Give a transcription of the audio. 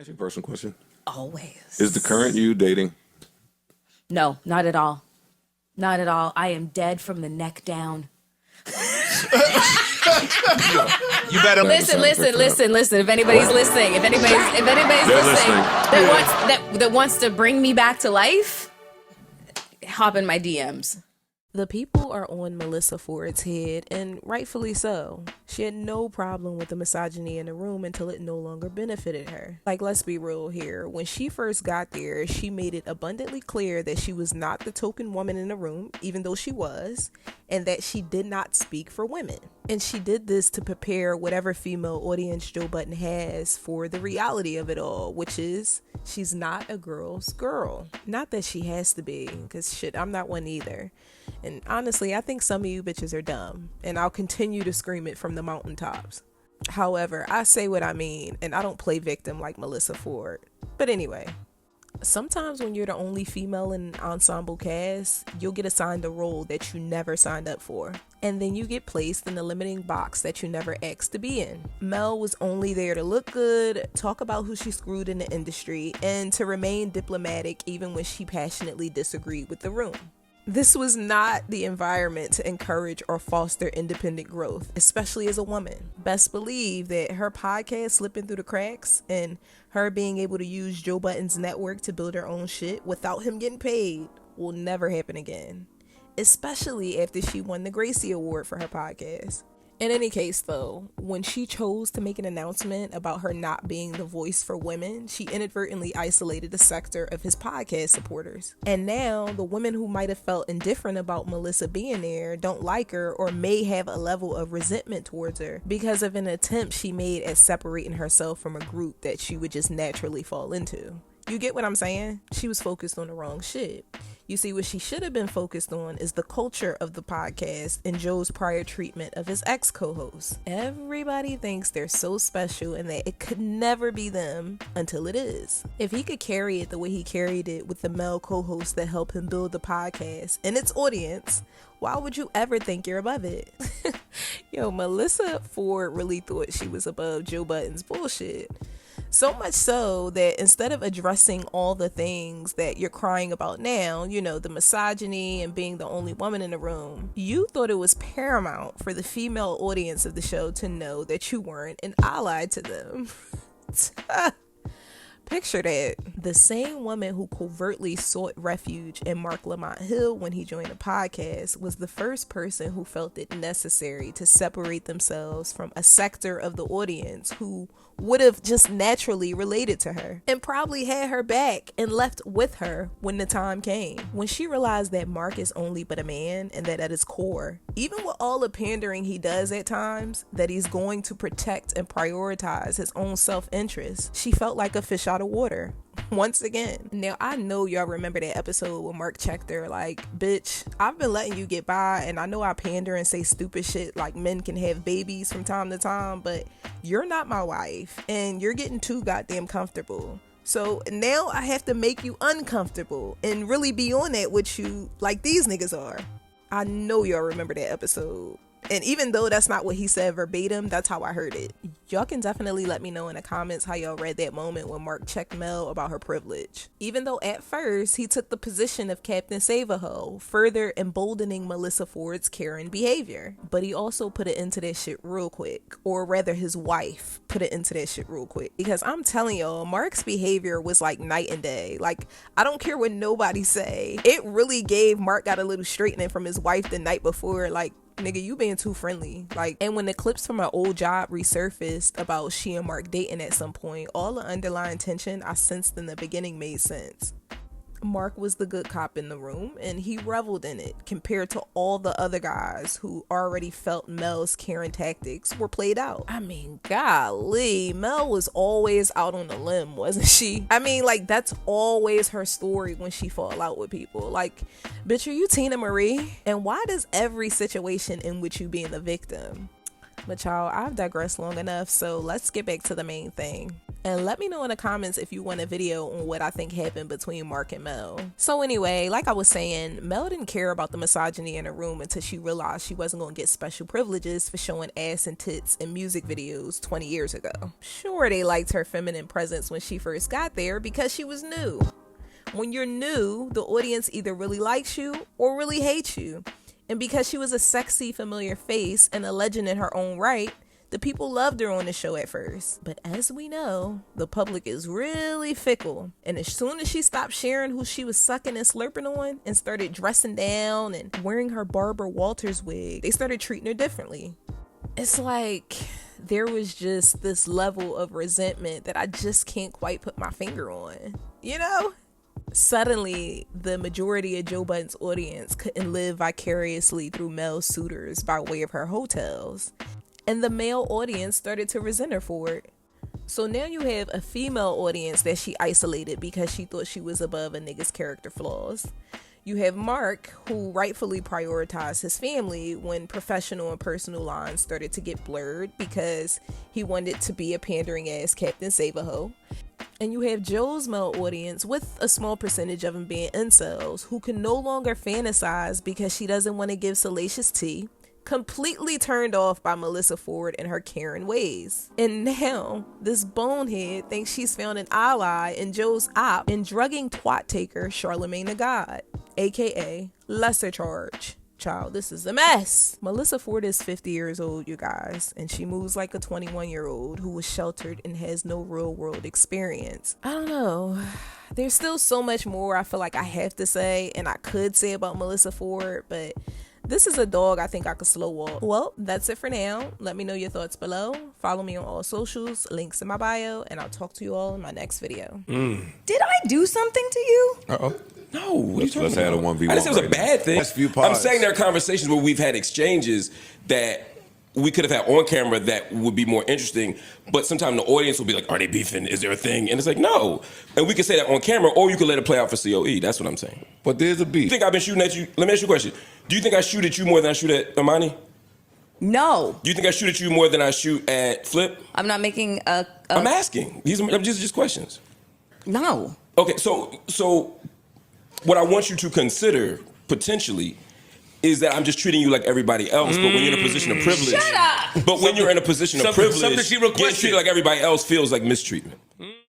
Ask you a personal question. Always. Is the current you dating? No, not at all. Not at all. I am dead from the neck down. You better listen. If anybody's listening, that wants to bring me back to life, hop in my DMs. The people are on Melyssa Ford's head, and rightfully so. She had no problem with the misogyny in the room until it no longer benefited her. Like, let's be real here. When she first got there, she made it abundantly clear that she was not the token woman in the room, even though she was, and that she did not speak for women. And she did this to prepare whatever female audience Joe Budden has for the reality of it all, which is she's not a girl's girl. Not that she has to be, because shit, I'm not one either. And honestly, I think some of you bitches are dumb, and I'll continue to scream it from the mountaintops. However, I say what I mean, and I don't play victim like Melyssa Ford. But anyway, sometimes when you're the only female in an ensemble cast, you'll get assigned a role that you never signed up for. And then you get placed in the limiting box that you never asked to be in. Mel was only there to look good, talk about who she screwed in the industry, and to remain diplomatic even when she passionately disagreed with the room. This was not the environment to encourage or foster independent growth, especially as a woman. Best believe that her podcast slipping through the cracks and her being able to use Joe Budden's network to build her own shit without him getting paid will never happen again, especially after she won the Gracie Award for her podcast. In any case, though, when she chose to make an announcement about her not being the voice for women, she inadvertently isolated a sector of his podcast supporters. And now, the women who might have felt indifferent about Melyssa being there don't like her or may have a level of resentment towards her because of an attempt she made at separating herself from a group that she would just naturally fall into. You get what I'm saying? She was focused on the wrong shit. You see, what she should have been focused on is the culture of the podcast and Joe's prior treatment of his ex-co-host. Everybody thinks they're so special and that it could never be them until it is. If he could carry it the way he carried it with the male co-hosts that helped him build the podcast and its audience, why would you ever think you're above it? Yo, Melyssa Ford really thought she was above Joe Budden's bullshit. So much so that instead of addressing all the things that you're crying about now, you know, the misogyny and being the only woman in the room, you thought it was paramount for the female audience of the show to know that you weren't an ally to them. Picture that. The same woman who covertly sought refuge in Marc Lamont Hill when he joined the podcast was the first person who felt it necessary to separate themselves from a sector of the audience who would have just naturally related to her and probably had her back and left with her when the time came. When she realized that Marc is only but a man and that at his core, even with all the pandering he does at times, that he's going to protect and prioritize his own self-interest, she felt like a fish out of water. Once again. Now, I know y'all remember that episode where Marc checked her like, bitch, I've been letting you get by, and I know I pander and say stupid shit like men can have babies from time to time, but you're not my wife, and you're getting too goddamn comfortable. So now I have to make you uncomfortable and really be on that with you like these niggas are. I know y'all remember that episode. And even though that's not what he said verbatim, that's how I heard it. Y'all can definitely let me know in the comments how y'all read that moment when Marc checked Mel about her privilege. Even though at first he took the position of Captain Save-A-Ho, further emboldening Melyssa Ford's Karen behavior. But he also put it into that shit real quick. Or rather, his wife put it into that shit real quick. Because I'm telling y'all, Marc's behavior was like night and day. Like, I don't care what nobody say. It really gave Marc got a little straightening from his wife the night before. Like, nigga, you being too friendly. Like, and when the clips from her old job resurfaced about she and Marc dating at some point, all the underlying tension I sensed in the beginning made sense. Marc was the good cop in the room, and he reveled in it compared to all the other guys who already felt Mel's Karen tactics were played out. I mean, golly, Mel was always out on a limb, wasn't she? I mean, like, that's always her story when she fall out with people. Like, bitch, are you Tina Marie? And why does every situation end with you being the victim? But y'all, I've digressed long enough, so let's get back to the main thing. And let me know in the comments if you want a video on what I think happened between Marc and Mel. So anyway, like I was saying, Mel didn't care about the misogyny in the room until she realized she wasn't going to get special privileges for showing ass and tits in music videos 20 years ago. Sure, they liked her feminine presence when she first got there because she was new. When you're new, the audience either really likes you or really hates you. And because she was a sexy, familiar face and a legend in her own right, the people loved her on the show at first. But as we know, the public is really fickle. And as soon as she stopped sharing who she was sucking and slurping on and started dressing down and wearing her Barbara Walters wig, they started treating her differently. It's like there was just this level of resentment that I just can't quite put my finger on, you know? Suddenly, the majority of Joe Budden's audience couldn't live vicariously through Mel's suitors by way of her hotels. And the male audience started to resent her for it. So now you have a female audience that she isolated because she thought she was above a nigga's character flaws. You have Marc, who rightfully prioritized his family when professional and personal lines started to get blurred because he wanted to be a pandering ass Captain Save-A-Ho. And you have Joe's male audience, with a small percentage of them being incels, who can no longer fantasize because she doesn't want to give salacious tea, completely turned off by Melyssa Ford and her Karen ways. And now, this bonehead thinks she's found an ally in Joe's op and drugging twat taker Charlamagne the God, aka lesser charge. Child, this is a mess. Melyssa Ford is 50 years old, you guys, and she moves like a 21-year-old who was sheltered and has no real world experience. I don't know. There's still so much more I feel like I have to say and I could say about Melyssa Ford, but this is a dog I think I could slow walk. Well, that's it for now. Let me know your thoughts below. Follow me on all socials, links in my bio, and I'll talk to you all in my next video. Did I do something to you? Uh-oh. No, what are you Let's talking have a about? 1v1 I didn't say it was a right bad now. thing. Last few I'm pods. saying there are conversations where we've had exchanges that we could have had on camera that would be more interesting, but sometimes the audience will be like, are they beefing? Is there a thing? And it's like, no. And we could say that on camera, or you could let it play out for COE. That's what I'm saying. But there's a beef. You think I've been shooting at you? Let me ask you a question. Do you think I shoot at you more than I shoot at Amani? No. Do you think I shoot at you more than I shoot at Flip? I'm not making a I'm asking. These are just questions. no. Okay, so what I want you to consider potentially is that I'm just treating you like everybody else, but when you're in a position of privilege, Shut up! But when you're in a position of Something privilege, she getting requested. treated like everybody else feels like mistreatment.